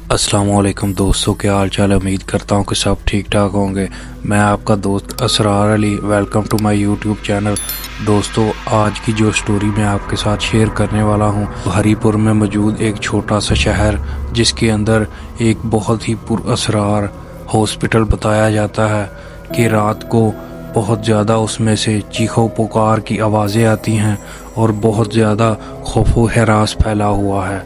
अस्सलाम वालेकुम दोस्तों, क्या हाल चाल है। उम्मीद करता हूँ कि सब ठीक ठाक होंगे। मैं आपका दोस्त Asrar Ali, welcome to my YouTube channel. दोस्तों, आज की जो स्टोरी मैं आपके साथ शेयर करने वाला हूँ, हरीपुर में मौजूद एक छोटा सा शहर जिसके अंदर एक बहुत ही पुरअसरार हॉस्पिटल बताया जाता है कि रात को बहुत ज़्यादा उसमें से चीखों पुकार की आवाज़ें आती हैं और बहुत ज़्यादा खौफो हरास फैला हुआ है।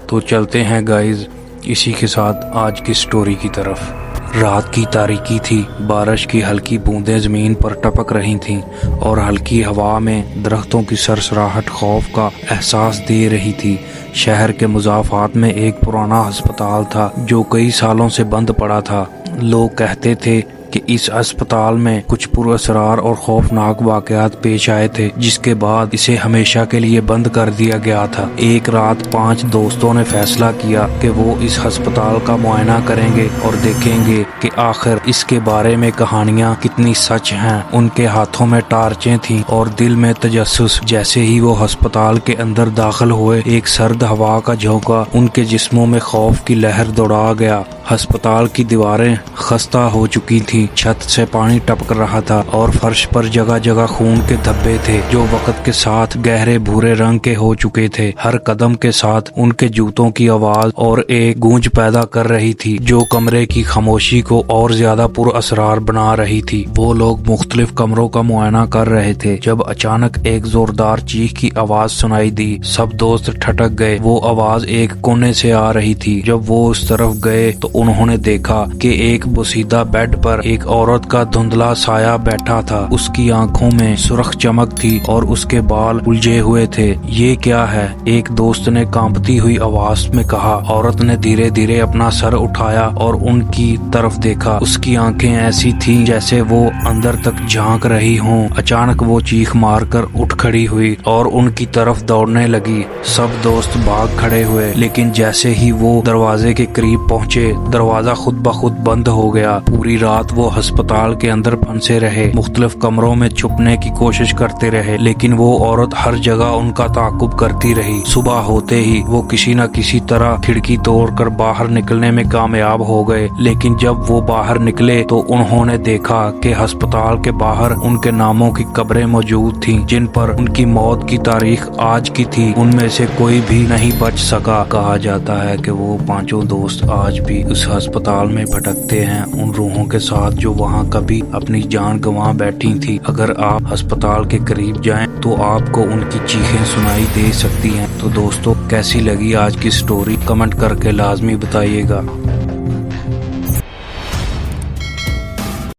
तो चलते हैं गाइज़ इसी के साथ आज की स्टोरी की तरफ। रात की तारीकी थी, बारिश की हल्की बूंदें ज़मीन पर टपक रही थीं और हल्की हवा में दरख्तों की सरसराहट खौफ का एहसास दे रही थी। शहर के मुज़ाफ़ात में एक पुराना अस्पताल था जो कई सालों से बंद पड़ा था। लोग कहते थे कि इस अस्पताल में कुछ पुरअसरार और खौफनाक वाक़यात पेश आए थे, जिसके बाद इसे हमेशा के लिए बंद कर दिया गया था। एक रात 5 दोस्तों ने फैसला किया कि वो इस अस्पताल का मुआयना करेंगे और देखेंगे कि आखिर इसके बारे में कहानियां कितनी सच हैं। उनके हाथों में टार्चें थीं और दिल में तजस्सुस। जैसे ही वो अस्पताल के अंदर दाखिल हुए, एक सर्द हवा का झोंका उनके जिस्मों में खौफ की लहर दौड़ा गया। अस्पताल की दीवारें खस्ता हो चुकी थी, छत से पानी टपक रहा था और फर्श पर जगह जगह खून के धब्बे थे जो वक्त के साथ गहरे भूरे रंग के हो चुके थे। हर कदम के साथ उनके जूतों की आवाज और एक गूंज पैदा कर रही थी जो कमरे की खामोशी को और ज्यादा पुरअसरार बना रही थी। वो लोग मुख्तलिफ कमरों का मुआयना कर रहे थे जब अचानक एक जोरदार चीख की आवाज सुनाई दी। सब दोस्त ठटक गए। वो आवाज एक कोने से आ रही थी। जब वो उस तरफ गए तो उन्होंने देखा कि एक बोसीदा बेड पर एक औरत का धुंधला साया बैठा था। उसकी आंखों में सुर्ख चमक थी और उसके बाल उलझे हुए थे। ये क्या है? एक दोस्त ने कांपती हुई आवाज में कहा। औरत ने धीरे धीरे अपना सर उठाया और उनकी तरफ देखा। उसकी आंखें ऐसी थीं जैसे वो अंदर तक झांक रही हों। अचानक वो चीख मारकर उठ खड़ी हुई और उनकी तरफ दौड़ने लगी। सब दोस्त भाग खड़े हुए, लेकिन जैसे ही वो दरवाजे के करीब पहुंचे, दरवाजा खुद ब खुद बंद हो गया। पूरी रात वो अस्पताल के अंदर फंसे रहे, मुख्तलिफ कमरों में छुपने की कोशिश करते रहे, लेकिन वो औरत हर जगह उनका ताकुब करती रही। सुबह होते ही वो किसी न किसी तरह खिड़की तोड़कर बाहर निकलने में कामयाब हो गए, लेकिन जब वो बाहर निकले तो उन्होंने देखा कि अस्पताल के बाहर उनके नामों की कब्रें मौजूद थीं, जिन पर उनकी मौत की तारीख आज की थी। उनमें से कोई भी नहीं बच सका। कहा जाता है कि वो 5 दोस्त आज भी उस अस्पताल में भटकते हैं, उन रूहों के साथ जो वहाँ कभी अपनी जान गंवा बैठी थी। अगर आप अस्पताल के करीब जाएं तो आपको उनकी चीखें सुनाई दे सकती हैं। तो दोस्तों, कैसी लगी आज की स्टोरी? कमेंट करके लाजमी बताइएगा।